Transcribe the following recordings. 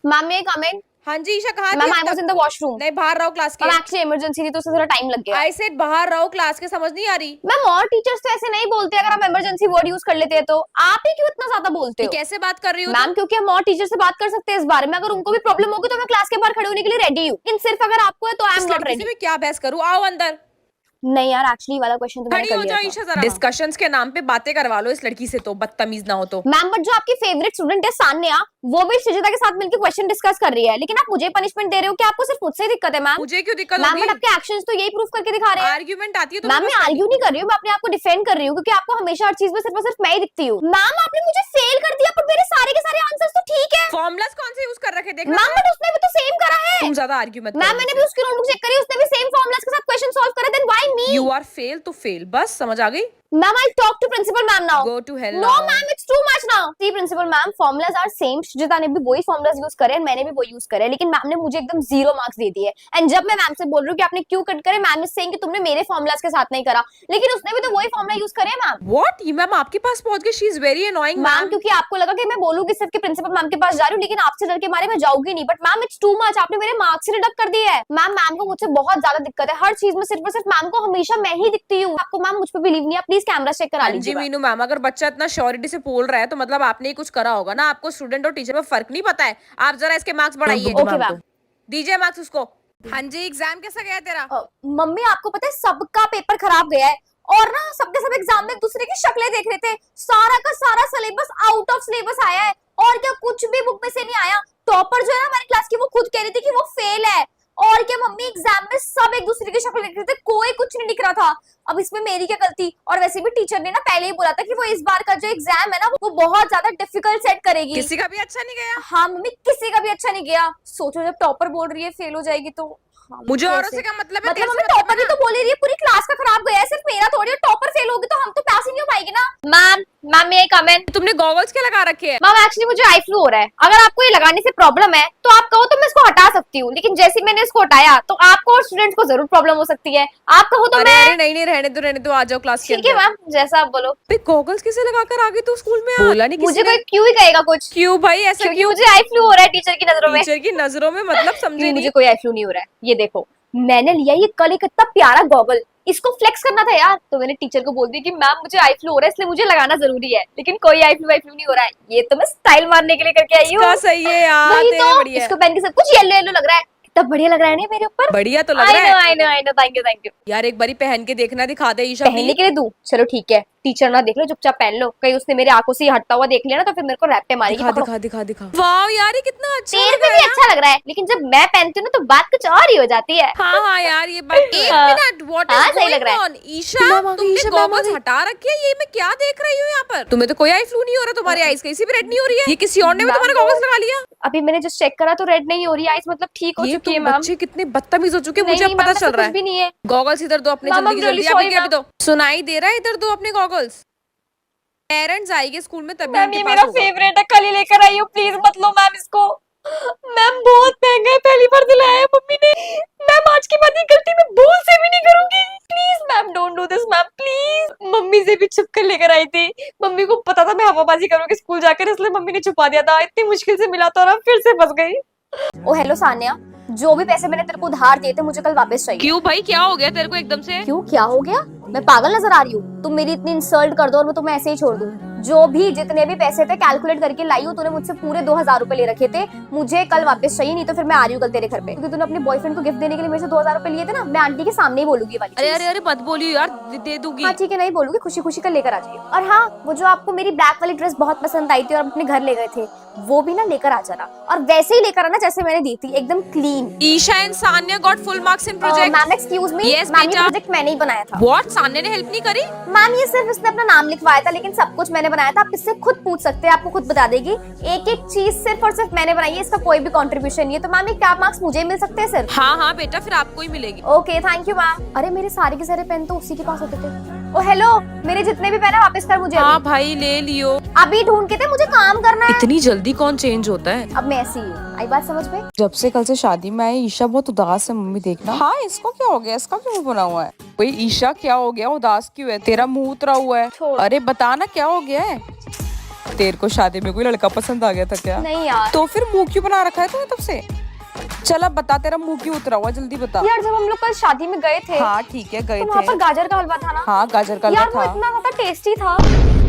Ma'am मे comment. हाँ जी ईशा, कहाँ थी मैम अब आई वाज तक? In the washroom. नहीं, बाहर रहो क्लास के। मैम एक्चुअली इमरजेंसी थी तो उससे थोड़ा टाइम लग गया। आई सेड बाहर रहो क्लास के, समझ नहीं आ रही? मैम और टीचर्स तो ऐसे नहीं बोलते अगर हम इमरजेंसी वर्ड यूज कर लेते हैं तो, आप ही क्यों इतना ज्यादा बोलते ये हो? कैसे बात कर रही हो मैम क्योंकि हम और टीचर से बात कर सकते हैं इस बारे में, अगर उनको भी प्रॉब्लम होगी तो मैं क्लास के बाहर खड़े होने के लिए रेडी हूँ, लेकिन सिर्फ अगर आपको है तो आई इस एम नॉट लड़की से रेडी। मैं क्या बहस करूँ? आओ अंदर। नहीं यार, एक्चुअली वाला क्वेश्चन तो मैंने खड़ी कर हो लिया जाओ था। ईशा जरा। डिस्कशंस के नाम पे बातें करवा लो इस लड़की से, तो बदतमीज ना हो तो। मैम बट जो आपकी फेवरेट स्टूडेंट है सान्या, वो भी सृजिता के साथ मिलकर क्वेश्चन डिस्कस कर रही है, लेकिन आप मुझे पनिशमेंट दे रहे हो कि आपको सिर्फ मुझसे ही दिक्कत है। मैम मुझे क्यों दिक्कत मैम होगी? बट आपके एक्शंस तो यही प्रूफ करके दिखा रहे हैं। आर्ग्यूमेंट आती है तो मैम मैं आर्ग्यू नहीं कर रही हूँ, मैं अपने आप को डिफेंड कर रही हूँ, क्योंकि आपको हमेशा हर चीज में सिर्फ और सिर्फ मैं ही दिखती हूँ। मैम आपने मुझे फेल कर दिया, पर मेरे सारे के सारे आंसर्स तो ठीक है। फॉर्मूलाज कौन से यूज कर रखे देख मैम बट उसने भी तो सेम करा है। तुम ज्यादा आर्ग्यू मत मैम मैंने भी उसकी नोटबुक चेक करी, उसने भी सेम फॉर्मूलाज के साथ क्वेश्चन सॉल्व करे, then why me? You are fail तो फेल, बस समझ आ गई। Ma'am, I'll talk to principal ma'am now. Go to hell No, now. ma'am, it's too much now. See, principal ma'am, formulas are same. श्रुजिता ने भी वही formulas use करे, मैंने भी वही यूज करे, लेकिन मैम ने मुझे एकदम 0 मार्क्स दे दिए। एंड जब मैं मैम से बोल रही हूँ कि आपने क्यों कट करे, मैम इज सेइंग कि तुमने मेरे formulas के साथ नहीं करा, लेकिन उसने भी तो वही फॉर्मूला यूज करे। Ma'am What? ये मैम आपके पास पहुंच गई? She is very annoying ma'am ma'am. क्योंकि आपको लगा कि मैं बोलूंगी सिर्फ कि प्रिंसिपल मैम के पास जा रही हूँ, लेकिन आपसे डर के मारे मैं जाऊंगी नहीं। But ma'am it's too much, आपने मेरे मार्क्स ही डिडक्ट कर दिए है। मैम को मुझसे बहुत ज्यादा दिक्कत है, हर चीज में सिर्फ और सिर्फ मैम को हमेशा मैं ही दिखती हूँ। आपको मैम मुझ पर बिलीव नहीं है, प्लीज कैमरा चेक करा हाँ जी लीजिए। मीनू मैम, अगर बच्चा इतना श्योरिटी से बोल रहा है तो मतलब आपने ही कुछ करा होगा ना। आपको स्टूडेंट और टीचर में फर्क नहीं पता है। आप जरा इसके मार्क्स बढ़ाइए। Okay ma'am. दीजिए मार्क्स उसको। हाँ जी, एग्जाम कैसा गया तेरा? मम्मी आपको पता है सबका पेपर खराब गया है, और ना सबके सब एग्जाम में एक दूसरे की शक्लें देख रहे थे। सारा का सारा सिलेबस आउट ऑफ सिलेबस आया है, और क्या कुछ भी बुक में से नहीं आया। टॉपर जो है ना हमारी क्लास की, वो खुद कह रही थी कि वो फेल है। और क्या मम्मी, एग्जाम में सब एक दूसरे की शक्ल देख रहे थे, कोई कुछ नहीं दिख रहा था। अब इसमें मेरी क्या गलती? और वैसे भी टीचर ने ना पहले ही बोला था कि वो इस बार का जो एग्जाम है ना वो बहुत ज्यादा डिफिकल्ट सेट करेगी। किसी का भी अच्छा नहीं गया? हाँ मम्मी, किसी का भी अच्छा नहीं गया। सोचो जब टॉपर बोल रही है फेल हो जाएगी तो मुझे औरों से क्या मतलब है? मतलब मम्मी टॉपर ही तो बोल रही है, पूरी क्लास का खराब गया है, सिर्फ मेरा थोड़ी। टॉपर फेल होगी तो हम तो पास ही नहीं हो पाएंगे ना। मैम मैं कमेंट। तुमने गॉगल्स क्या लगा रखे हैं? मैम एक्चुअली मुझे आई फ्लू हो रहा है, अगर आपको ये लगाने से प्रॉब्लम है तो आप कहो तो मैं इसको हटा सकती हूँ, लेकिन जैसे मैंने इसको हटाया तो आपको और स्टूडेंट्स को जरूर प्रॉब्लम हो सकती है। आप कहो तो मैं। अरे नहीं नहीं, रहने दो, आ जाओ क्लास के ठीक है मैम, जैसा आप बोलो। गॉगल्स किसे लगाकर आ गई तू स्कूल में? बोला नहीं मुझे किसी कोई ने? क्यों ही कहेगा कुछ। क्यों भाई ऐसा क्योंकि क्यों? मुझे आई फ्लू हो रहा है टीचर की नजरों में। टीचर की नजरों में मतलब समझे मुझे नहीं। कोई आई फ्लू नहीं हो रहा है, ये देखो मैंने लिया ये कल एक इतना प्यारा गॉगल, इसको फ्लेक्स करना था यार, तो मैंने टीचर को बोल दिया कि मैम मुझे आई फ्लू हो रहा है इसलिए मुझे लगाना जरूरी है, लेकिन कोई आई फ्लू नहीं हो रहा है। ये तो मैं स्टाइल मारने के लिए करके आई हूँ। सही है यार, वही तेरे तो, बढ़िया है। इसको पहन के सब कुछ येलो येलो लग रहा है, कितना बढ़िया लग रहा है ना मेरे ऊपर। बढ़िया तो लग रहा है। I know, thank you. यार एक बारी पहन के देखना, दिखा दे ईशा। पहनने के लिए दूं? चलो ठीक है, टीचर ना देख लो, चुपचाप पहन लो, कहीं उसने मेरे आंखों से हटता हुआ देख लिया ना तो फिर मेरे को रैप्टे मारेगी। दिखा। वाह यार ये कितना अच्छा तेरे लग पे रहा भी है। अच्छा लग रहा है, लेकिन जब मैं पहनती हूँ ना तो बात कुछ और ही हो जाती है। हाँ यार ये बात। एक हाँ। मिनट, व्हाट हाँ, इज सही लग रहा है। Going on? ईशा तुमने गॉगल्स हटा रखे हैं, ये मैं क्या देख रही हूँ यहाँ पर? तुम्हें तो कोई आई फ्लू नहीं हो रहा, तुम्हारी आईज कहीं से भी रेड नहीं हो रही है। ये किसी और ने भी तुम्हारे गॉगल्स लगा लिया? अभी मैंने जस्ट चेक करा तो रेड नहीं हो रही आईज, मतलब ठीक हो चुकी है मैम। बच्चे कितने बदतमीज हो चुके हैं, मुझे नहीं, अब पता मैम, चल ऐसा रहा कुछ भी नहीं है। गॉगल्स इधर दो अपने, मैम, जल्दी I'm really जल्दी sorry, अभी दो। सुनाई दे रहा है? इधर दो अपने गॉगल्स। पेरेंट्स आएंगे स्कूल में तभी मैम इनके ये पास मेरा होगा। फेवरेट है, कल ही लेकर आई हूँ, प्लीज मत लो मैम इसको। मैम बहुत महंगा है, पहली बार दिलाया है मम्मी ने। मैम आज के बाद ये गलती मैं भूल से भी नहीं करूंगी। Please ma'am don't do this ma'am, please. Mummy से भी छुप कर लेकर आई थी, मम्मी को पता था मैं हवाबाजी करूंगी स्कूल जाकर, इसलिए मम्मी ने छुपा दिया था। इतनी मुश्किल से मिला था और अब फिर से फंस गई। ओ हेलो सान्या, जो भी पैसे मैंने तेरे को उधार दिए थे मुझे कल वापस चाहिए। क्यों भाई, क्या हो गया तेरे को एकदम से? क्यों क्या हो गया? मैं पागल नजर आ रही हूँ? तुम मेरी इतनी इंसल्ट कर दो और मैं तुम्हें ऐसे ही छोड़ दूँ? जो भी जितने भी पैसे थे कैलकुलेट करके लाई हूँ, तूने मुझसे पूरे 2000 रुपए ले रखे थे, मुझे कल वापस चाहिए, नहीं तो फिर मैं आ रही हूँ कल तेरे घर पे, क्योंकि तूने अपने बॉयफ्रेंड को गिफ्ट देने के लिए मेरे से 2000 रुपए लिए थे ना। मैं आंटी के सामने ही बोलूंगी वाली चीज़। अरे मत बोलियो यार, दे दूंगी। हाँ ठीक है, नहीं बोलूंगी, खुशी खुशी कल लेकर आ जाइए। और हाँ, वो जो आपको मेरी ब्लैक वाली ड्रेस बहुत पसंद आई थी और अपने घर ले गए थे, वो भी ना लेकर आ जाना, और वैसे ही लेकर आना जैसे मैंने दी थी, एकदम clean. Isha and Sanya got full marks in project. Ma'am excuse me, Yes, ma'am ये बेटा। प्रोजेक्ट मैंने ही बनाया था। व्हाट? सान्या ने हेल्प नहीं करी? मैम ये सिर्फ इसने अपना नाम लिखवाया था, लेकिन सब कुछ मैंने बनाया था। आप इससे खुद पूछ सकते हैं, आपको खुद बता देगी। एक एक चीज सिर्फ और सिर्फ मैंने बनाई है, इसका कोई भी कंट्रीब्यूशन नहीं है। तो मैम ये क्या मार्क्स मुझे ही मिल सकते हैं सिर्फ? हाँ बेटा, फिर आपको ही मिलेगी। Okay thank you ma'am. अरे मेरे सारे के सारे पेन तो उसी के पास होते थे। ओ हेलो, मेरे जितने भी पेन है वापस कर मुझे। हाँ भाई ले लियो। अभी ढूंढ के थे, मुझे काम करना है। इतनी जल्दी कौन चेंज होता है? अब मैं ऐसी ही हूँ, आई बात समझ में? जब से कल से शादी में आई ईशा बहुत उदास है मम्मी, देखना। हाँ इसको क्या हो गया, इसका क्यों मुंह बना हुआ है? भाई ईशा क्या हो गया, उदास क्यों है? तेरा मुंह उतरा हुआ है। छोड़। अरे बताना क्या हो गया है? तेरे को शादी में कोई लड़का पसंद आ गया था क्या? नहीं यार। तो फिर मुंह क्यों बना रखा है तूने तब से? चल अब बता, तेरा मुंह क्यों उतरा हुआ, जल्दी बता। यार जब हम लोग कल शादी में गए थे, हाँ ठीक है, गए तो वहाँ थे। पर गाजर का हलवा था ना। हाँ गाजर का यार हलवा वो था। इतना ज्यादा टेस्टी था,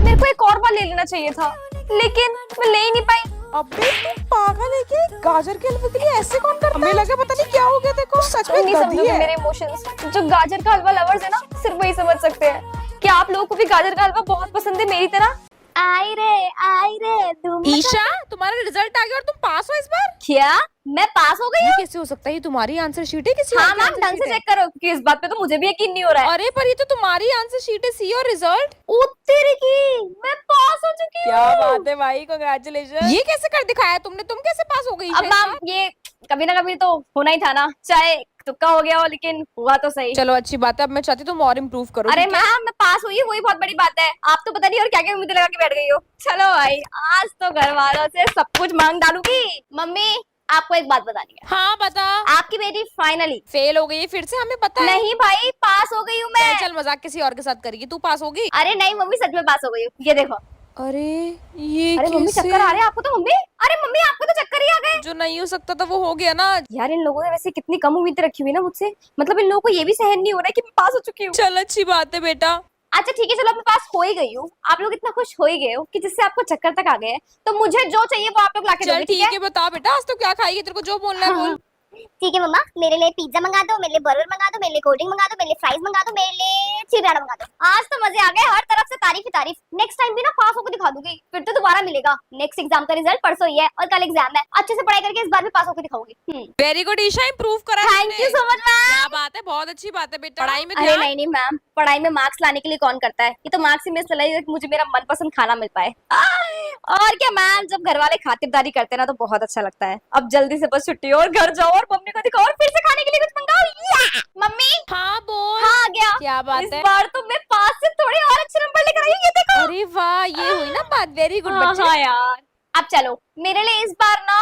मेरे को एक और बार ले लेना चाहिए था, लेकिन मैं ले ही नहीं पाई। अबे तू पागल है क्या? गाजर के हलवे के लिए ऐसे कौन करता है? हमें लगा पता नहीं क्या हो गया देखो, सच में नहीं गधी समझोगे है। मेरे इमोशंस। जो गाजर का हलवा लवर्स है ना, सिर्फ वही समझ सकते हैं। क्या आप लोगों को भी गाजर का हलवा बहुत पसंद है मेरी तरह? आई रे तुम। ईशा, तुम्हारा रिजल्ट आ गया और तुम पास हो इस बार। क्या मैं पास हो गई ये हूँ? कैसे हो सकता है? ये तुम्हारी आंसर शीट है किसी हाँ और की मैम, आंसर ढंग से शीट है? चेक करो, क्योंकि इस बात पे तो मुझे भी यकीन नहीं हो रहा है। अरे पर ये तो तुम्हारी आंसर शीट है, सी और रिजल्ट। उत्तर की मैं पास हो चुकी हूँ। क्या बात है भाई, कांग्रेचुलेशन। ये कैसे कर दिखाया तुमने? तुम कैसे पास हो गई अब मैम ये कभी ना कभी तो होना ही था ना, चाहे तुक्का हो गया हो, लेकिन हुआ तो सही। चलो अच्छी बात है, अब मैं चाहती हूँ तुम और इम्प्रूव करो। अरे ठीक है? मैम मैं पास हुई, वही बहुत बड़ी बात है। आप तो पता नहीं और क्या क्या उम्मीदें लगा के बैठ गई हो। चलो भाई, आज तो घर वालों से सब कुछ मांग डालूंगी। मम्मी आपको एक बात बतानी है, हाँ बता। आपकी बेटी फाइनली फेल हो गई है फिर से, हमें पता है। नहीं भाई, पास हो गई हूँ मैं। चल मजाक किसी और के साथ करेगी, तू पास होगी। अरे नहीं मम्मी, सच में पास हो गई हूँ, ये देखो। अरे ये अरे मम्मी कैसे? चक्कर आ रहे हैं आपको तो? मम्मी अरे मम्मी आपको तो चक्कर ही आ गए। जो नहीं हो सकता था वो हो गया ना। यार इन लोगों ने वैसे कितनी कम उम्मीदें रखी हुई ना मुझसे, मतलब इन लोगों को ये भी सहन नहीं हो रहा है कि मैं पास हो चुकी हूँ। चल अच्छी बात है बेटा। अच्छा ठीक है, चलो मैं पास हो ही गई हूँ। आप लोग इतना खुश हो ही गए हो कि जिससे आपको चक्कर तक आ गए हैं, तो मुझे जो चाहिए वो आप लोग लाके चल दोगे, ठीक है, बता बेटा आज तो क्या खाएगी, तेरे को जो बोलना है बोल। ठीक है मम्मा, मेरे लिए पिज्जा मंगा दो, मेरे लिए बर्गर मंगा दो, मेरे लिए कोल्ड ड्रिंक मंगा दो, मेरे लिए फ्राइज मंगा दो, मेरे लिए चिराड़ा मंगा दो। आज तो मजे आ गए, हर तरफ से तारीफ ही तारीफ। नेक्स्ट टाइम भी ना पास होकर दिखा दूंगी, फिर तो दोबारा मिलेगा। नेक्स्ट एग्जाम का रिजल्ट परसों ही है और कल एग्जाम है। अच्छे से पढ़ाई करके इस बार भी पास होकर दिखाऊंगी। वेरी गुड ईशा, इम्प्रूव करा thank you so much ma'am. क्या बात है, बहुत अच्छी बात है बेटा। पढ़ाई में अरे ध्यान। नहीं मैम, पढ़ाई में मार्क्स लाने के लिए कौन करता है? ये तो मार्क्स ही मिस चला मुझे मेरा मनपसंद खाना मिल पाए। और क्या मैम, जब घर वाले खातिरदारी करते हैं ना तो बहुत अच्छा लगता है। अब जल्दी से बस छुट्टी हो और घर जाओ और मम्मी को दिखाओ और फिर से खाने के लिए कुछ मंगाओ। मम्मी हाँ बोल। हाँ आ गया। क्या बात इस है? बार तो मैं पास से थोड़े और अच्छे नंबर लेकर आई हूँ, ये देखो। अरे वाह, ये हुई ना बात। वेरी गुड हाँ बच्चे। हाँ यार। अब चलो मेरे लिए इस बार ना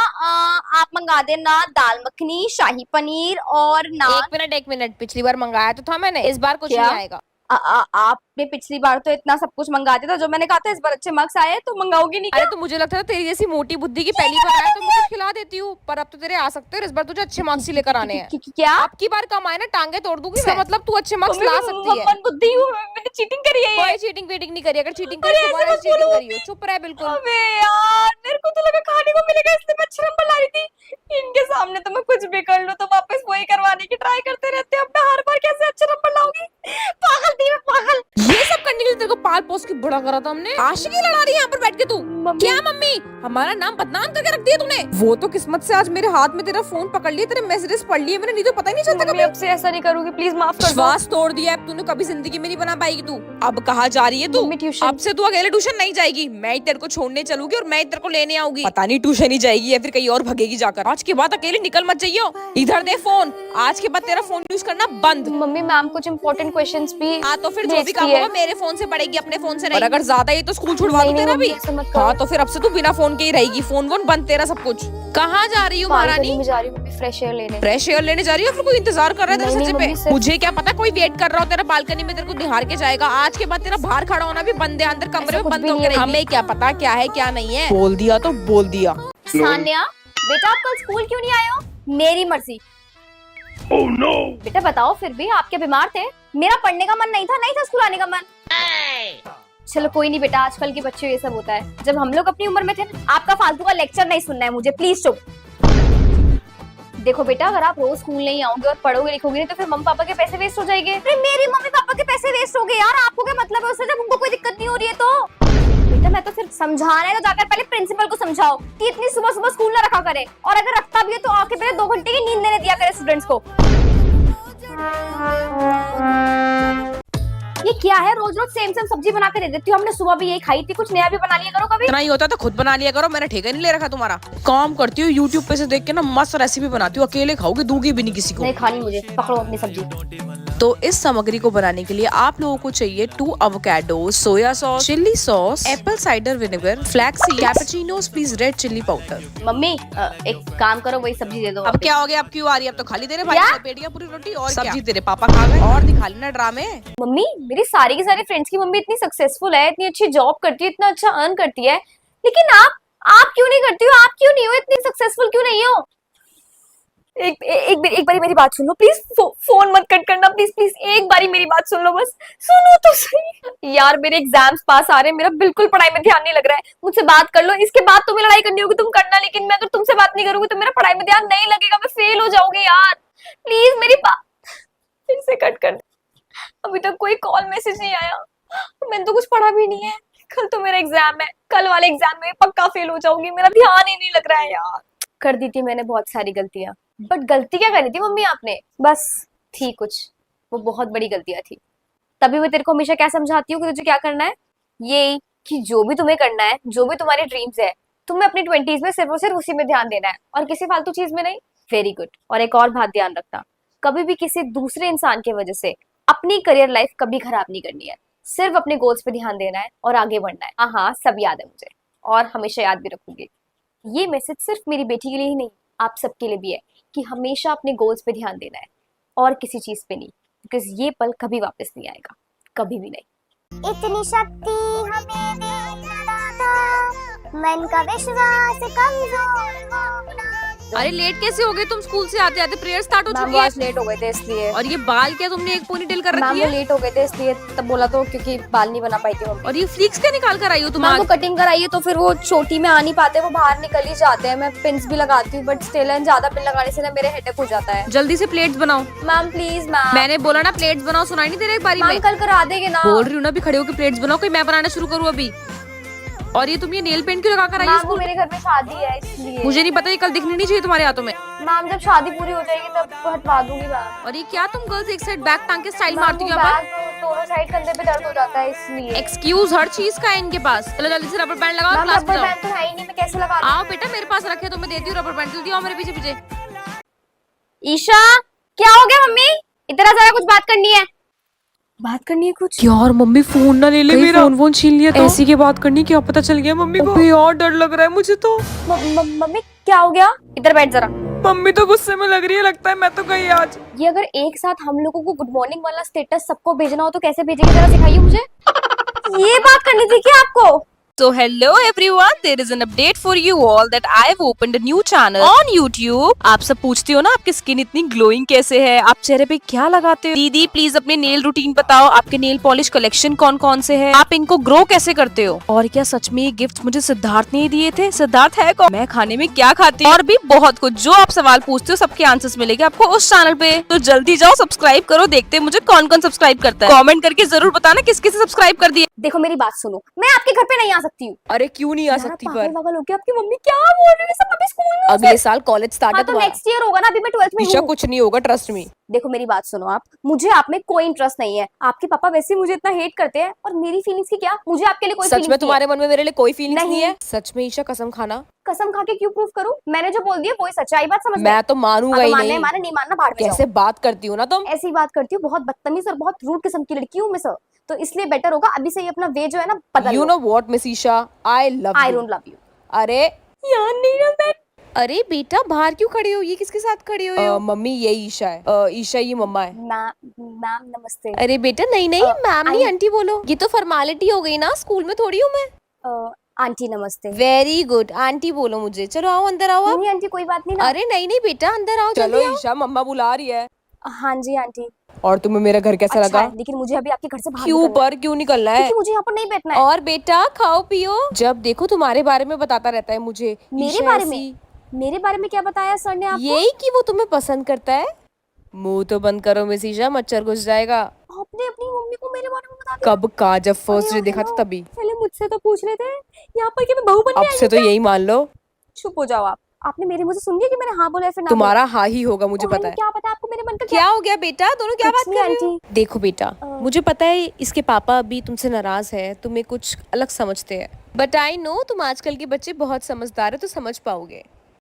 आप मंगा देना दाल मखनी, शाही पनीर और नान। एक मिनट, पिछली बार मंगाया तो था मैंने, इस बार कुछ क्या? नहीं आएगा। आपने पिछली बार तो इतना सब कुछ मंगा दिया था, जो मैंने कहा था इस बार अच्छे मार्क्स आए तो मंगाओगी नहीं अरे क्या? तो मुझे लगता था तेरी जैसी मोटी बुद्धि की पहली बार आया तो मैं कुछ खिला देती हूँ, पर अब तो तेरे आ सकते हैं और इस बार तुझे अच्छे मार्क्स ही लेकर आने हैं। क्या? अब की बार कम आए ना टांगे तोड़ दूंगी मैं। मतलब तू अच्छे मार्क्स ला सकती है। मन बुद्धि हूँ, मैंने चीटिंग करी है ये। कोई चीटिंग वीटिंग नहीं करी। अगर चीटिंग अरे करी ऐसे दोबारा मत चीटिंग बोलो। करी हो। चुप रह बिल्कुल। अबे यार, मेरे को तो लगा खाने को मिलेगा इसलिए मैं अच्छे नंबर ला रही थी। इनके सामने तो मैं कुछ भी कर लूं तो वापस वही करवाने की ट्राई करते रहते हैं। अब मैं हर बार कैसे अच्छे नंबर लाऊंगी? पागल थी मैं, पागल। ये सब करने के लिए तेरे को पाल पोस के बड़ा करा था हमने। आशिकी लड़ा रही है यहाँ पर बैठ के तू। क्या मम्मी, हमारा नाम बदनाम करके रख दिया तूने। वो तो किस्मत से आज मेरे हाथ में तेरा फोन पकड़ लिया, तेरे मैसेजेस पढ़ लिए मैंने, नहीं तो पता ही नहीं चलता मम्मी कभी। अब से ऐसा नहीं करूंगी, प्लीज माफ कर दो। श्वास तोड़ दिया अब तूने, कभी जिंदगी में नहीं बना पाएगी तू। अब कहाँ जा रही है तू? Mummy tuition. अब से तू अकेले ट्यूशन नहीं जाएगी, मैं ही तेरे को छोड़ने चलूंगी और मैं ही तेरे को लेने आऊंगी। पता नहीं ट्यूशन ही जाएगी या फिर कहीं और भगेगी जाकर। आज के बाद अकेले निकल मत जाइयो। इधर दे फोन, आज के बाद तेरा फोन यूज करना बंद। मम्मी मैम कुछ इंपॉर्टेंट क्वेश्चंस भी हाँ तो फिर जो भी भेजती काम है। होगा मेरे फोन से पड़ेगी, अपने फोन से नहीं। और अगर ज्यादा ही तो स्कूल छुड़वा दूं नहीं, तेरा मम्मी, भी। ऐसा मत करो। हाँ तो फिर अब से तू बिना फोन के ही रहेगी, फोन वोन बंद तेरा सब कुछ। कहाँ जा रही हूँ महारानी? मैं जा रही हूँ मम्मी, फ्रेश एयर लेने। फ्रेश एयर लेने जा रही है? फिर कोई इंतजार कर रहा है तेरे नहीं, सच्चे मम्मी, पे? सिर्फ- मुझे क्या पता, कोई वेट कर रहा हो तेरा बालकनी में, तेरे को निहार के जाएगा। आज के बाद तेरा बाहर खड़ा होना भी बंद है, अंदर कमरे ऐसा में कुछ बंद भी होकर नहीं है। हमें क्या पता क्या है क्या नहीं है। बोल दिया तो बोल दिया। सान्या बेटा, आप कल स्कूल क्यों नहीं आए हो? मेरी मर्जी। Oh no! बेटा बताओ, फिर भी आप क्या बीमार थे? मेरा पढ़ने का मन नहीं था स्कूल आने का मन। चलो कोई नहीं बेटा, आजकल के बच्चे ये सब होता है। जब हम लोग अपनी उम्र में थे, आपका फालतू का लेक्चर नहीं सुनना है मुझे, प्लीज चुप। देखो बेटा, अगर आप रोज स्कूल नहीं आओगे और पढ़ोगे लिखोगे नहीं तो फिर मम्मी पापा के पैसे वेस्ट हो जाएंगे। अरे मेरी मम्मी पापा के पैसे वेस्ट हो गए यार, आपको क्या मतलब है उससे जब उनको कोई दिक्कत नहीं हो रही है तो? बेटा मैं तो सिर्फ समझाना है तो जाकर पहले प्रिंसिपल को समझाओ कि इतनी सुबह सुबह स्कूल ना रखा करे, और अगर रखता भी है तो आके पहले 2 घंटे की नींद लेने दिया करे स्टूडेंट्स को। ये क्या है, रोज रोज सेम सेम सब्जी बना के दे देती हो? हमने सुबह भी यही खाई थी, कुछ नया भी बना लिया करो कभी। इतना ही होता तो खुद बना लिया करो, मैंने ठेका नहीं ले रखा तुम्हारा। काम करती हूँ यूट्यूब पे से देख के ना, मस्त रेसिपी बनाती हूँ, अकेले खाओगे, दूंगी भी नहीं किसी को। नहीं खानी मुझे, पकड़ो अपनी सब्जी। तो इस सामग्री को बनाने के लिए आप लोगों को चाहिए 2 avocado, soya sauce, chilli sauce, Apple cider vinegar, flax seed, cappuccino, please red chilli powder. Mummy एक काम करो, वही सब्जी दे दो। अब क्या हो गया? अब क्यों आ रही है? अब तो खाली तेरे भाई क्या? ने पेट गया पूरी रोटी, और सब्जी तेरे पापा खा गए। और दिखा लेना ड्रामे। मम्मी मेरी सारी की सारी फ्रेंड्स की मम्मी इतनी सक्सेसफुल है, इतनी अच्छी जॉब करती है, इतना अच्छा अर्न करती है, लेकिन आप क्यों नहीं करती हो? आप क्यों नहीं हो इतनी सक्सेसफुल? क्यों नहीं हो? एक बारी मेरी बात सुन लो प्लीज। फोन मत कट करना प्लीज प्लीज। एक बारी मेरी बात सुन लो बस। सुनो तो सही यार, मेरे एग्जाम्स पास आ रहे हैं, मेरा बिल्कुल पढ़ाई में ध्यान नहीं लग रहा है। मुझसे बात कर लो, इसके बाद तुम्हें लड़ाई करनी होगी तुम करना, लेकिन मैं अगर तुमसे बात नहीं करूंगी तो मेरा पढ़ाई में ध्यान नहीं लगेगा, मैं फेल हो जाऊंगी यार। प्लीज मेरी बात फिर से कट कर। अभी तक कोई कॉल मैसेज नहीं आया, मैंने तो कुछ पढ़ा भी नहीं है। कल तो मेरा एग्जाम है, कल वाले एग्जाम में पक्का फेल हो जाऊंगी, मेरा ध्यान ही नहीं लग रहा है यार। कर दी थी मैंने बहुत सारी गलतियां, बट गलती क्या करी थी मम्मी आपने? बस थी कुछ, वो बहुत बड़ी गलतियां थी। तभी मैं तेरे को हमेशा क्या समझाती हूँ कि तुझे क्या करना है, ये कि जो भी तुम्हें करना है, जो भी तुम्हारी ड्रीम्स है, तुम्हें अपनी 20s में सिर्फ और सिर्फ उसी में ध्यान देना है और किसी फालतू चीज में नहीं। Very good. और एक और बात ध्यान रखना, कभी भी किसी दूसरे इंसान की वजह से अपनी करियर लाइफ कभी खराब नहीं करनी है। सिर्फ अपने गोल्स पे ध्यान देना है और आगे बढ़ना है। हाँ, सब याद है मुझे और हमेशा याद भी रखूंगी। ये मैसेज सिर्फ मेरी बेटी के लिए ही नहीं, आप सबके लिए भी है कि हमेशा अपने गोल्स पे ध्यान देना है और किसी चीज पे नहीं, बिकॉज ये पल कभी वापस नहीं आएगा, कभी भी नहीं। इतनी शक्ति हमें दे दाता, मन का विश्वास कमजोर होना। अरे लेट कैसे हो गए तुम? स्कूल से आते आते प्रेयर स्टार्ट हो चुकी है। आज लेट हो गए थे इसलिए। और ये बाल क्या तुमने एक पोनीटेल कर मैम रखी वो है? लेट हो गए थे इसलिए तब बोला तो, क्योंकि बाल नहीं बना पाई थी मम्मी। और ये फ्लिक्स क्या निकाल कर आई हो तुम मैम आज? वो कटिंग कराई है तो फिर वो चोटी में आ नहीं पाते, वो बाहर निकल ही जाते हैं। मैं पिन्स भी लगाती हूँ बट स्टिल ज्यादा पिन लगाने से ना मेरे हेडेक हो जाता है। जल्दी से प्लेट्स बनाओ। Ma'am please ma'am. मैंने बोला ना प्लेट्स बनाओ, सुनाई नहीं दे रहा एक बारी मैम में? कल करा देंगे ना। बोल रही हूँ ना, भी खड़े होकर प्लेट्स बनाओ। कोई मैं बनाना शुरू करूँ अभी? और ये तुम ये नेल पेंट क्यों लगा कर आई मैम वो स्कूल? मेरे घर में शादी है इसलिए। मुझे नहीं पता, ये कल दिखनी नहीं चाहिए तुम्हारे हाथों में। मैम जब शादी पूरी हो जाएगी तब हटवा दूंगी मैम। और ये क्या तुम गर्ल्स एक साइड बैग टांग के स्टाइल मैम, मारती वो हो यहाँ पर? बैग दोनों साइड कंधे पे दर्द हो जाता है इसलिए। एक्सक्यूज हर चीज का है इनके पास। चलो जल्दी से रबर बैंड लगाओ, मैम क्लास में रबर जाओ। बैंड तो है ही नहीं, मैं कैसे लगा दूं? आओ बेटा, मेरे पास रखे तो मैं देती हूँ रबर बैंड। जल्दी आओ मेरे पीछे पीछे। ईशा क्या हो गया मम्मी? इधर आ जरा, कुछ बात करनी है। बात करनी है कुछ? यार मम्मी फोन ना ले ले मेरा। फोन छीन लिया तो ऐसी की बात करनी, क्या पता चल गया मम्मी को। यार डर लग रहा है मुझे तो। मम्मी क्या हो गया? इधर बैठ जरा। मम्मी तो गुस्से में लग रही है, लगता है मैं तो गई आज। ये अगर एक साथ हम लोगों को गुड मॉर्निंग वाला स्टेटस सबको भेजना हो तो कैसे भेजेंगे, जरा सिखाइए मुझे। ये बात करनी थी क्या आपको? So hello everyone, there is an update for you all that I have opened a new channel on YouTube. आप सब पूछते हो ना आपकी स्किन इतनी ग्लोइंग कैसे है, आप चेहरे पे क्या लगाते हो? दीदी प्लीज अपने नेल रूटीन बताओ, आपके नेल पॉलिश कलेक्शन कौन कौन से है, आप इनको ग्रो कैसे करते हो? और क्या सच में ये गिफ्ट मुझे सिद्धार्थ ने दिए थे? सिद्धार्थ है कौन? मैं खाने में क्या खाती हूँ और भी बहुत कुछ जो आप सवाल पूछते हो सबके आंसर्स मिलेंगे आपको उस चैनल पे। तो जल्दी जाओ सब्सक्राइब करो, देखते हैं मुझे कौन कौन सब्सक्राइब करता है। कमेंट करके जरूर बताना किस किस सब्सक्राइब कर दिए। देखो मेरी बात सुनो, मैं आपके घर पे नहीं आ सकती हूँ। अरे क्यों नहीं आ सकती पर? पागल हो गया, आपकी मम्मी क्या बोल रही है? सब अभी स्कूल में अगले साल कॉलेज स्टार्ट है तो तुम्हारा। नेक्स्ट ईयर होगा ना, अभी मैं 12th में ईशा हूँ। कुछ नहीं होगा, ट्रस्ट मी। देखो मेरी बात सुनो, आप मुझे आप में कोई इंटरेस्ट नहीं है। आपके पापा वैसे ही मुझे इतना हेट करते हैं और मेरी फीलिंग्स की क्या? मुझे आपके लिए कोई सच में फीलिंग्स तुम्हारे मन में मेरे लिए कोई फीलिंग्स नहीं नहीं है? सच में ईशा कसम खाना। कसम खा के क्यों प्रूफ करूं? मैंने जो बोल दिया वही सच्चाई, बात समझ मैं तो मानूंगा ही मानना नहीं। है माना, नहीं मानना भाड़ में कैसे बात करती हो ना तुम। ऐसी बात करती हूँ, बहुत बदतमीज और बहुत रूड किस्म की लड़की हूँ मैं सर। तो इसलिए बेटर होगा अभी से ही अपना वे जो है ना बदल you know what miss Isha, I love I you. Don't love you. अरे यार नहीं ना मैं। अरे बेटा बाहर क्यों खड़े हो? ये किसके साथ खड़े हो? मम्मी ये ईशा है। ईशा ये मम्मा है। मैम नमस्ते। अरे बेटा नहीं नहीं, मैम नहीं आंटी बोलो। ये तो फॉर्मेलिटी हो गई ना, स्कूल में थोड़ी हूँ मैं। आंटी नमस्ते। वेरी गुड, आंटी बोलो मुझे। चलो आओ अंदर आओ आप। नहीं आंटी कोई बात नहीं ना। अरे नहीं नहीं बेटा अंदर आओ चलो जल्दी आओ। ईशा, मम्मा बुला रही है। हाँ जी आंटी। और तुम्हें मेरा घर कैसा अच्छा लगा? है, लेकिन मुझे अभी आपके घर से बाहर क्यों निकलना है, पर क्यों निकलना है? क्योंकि मुझे यहाँ पर नहीं बैठना है। और बेटा खाओ पियो। जब देखो तुम्हारे बारे में बताता रहता है मुझे। मेरे ईशा बारे ऐसी- में? मेरे बारे में क्या बताया सर ने आपको? यही कि वो तुम्हें पसंद करता है। मुंह तो बंद करो मिस ईशा, मच्छर घुस जाएगा। आपने अपनी मम्मी को मेरे बारे में बता दिया? कब का? जब फर्स्ट डे अरे देखा था हेलो, तभी। पहले मुझसे तो पूछ रहे थे यहाँ पर कि मैं बहू बनने अब आई से हूँ तो क्या? यही मान लो। चुप हो जाओ आप। आपने मेरे मुझे सुन लिया कि मैंने हाँ बोला या फिर ना तुम्हारा हाँ ही होगा, मुझे बोला? पता है। क्या पता आपको मेरे मन का क्या हो गया बेटा, दोनों क्या बात कुछ कर नहीं रहे हो? आंटी। देखो बेटा, मुझे पता है इसके पापा अभी तुमसे नाराज है, तुम्हें कुछ अलग समझते हैं, बट आई नो तुम आजकल के बच्चे बहुत समझदार है तो समझ पाओगे।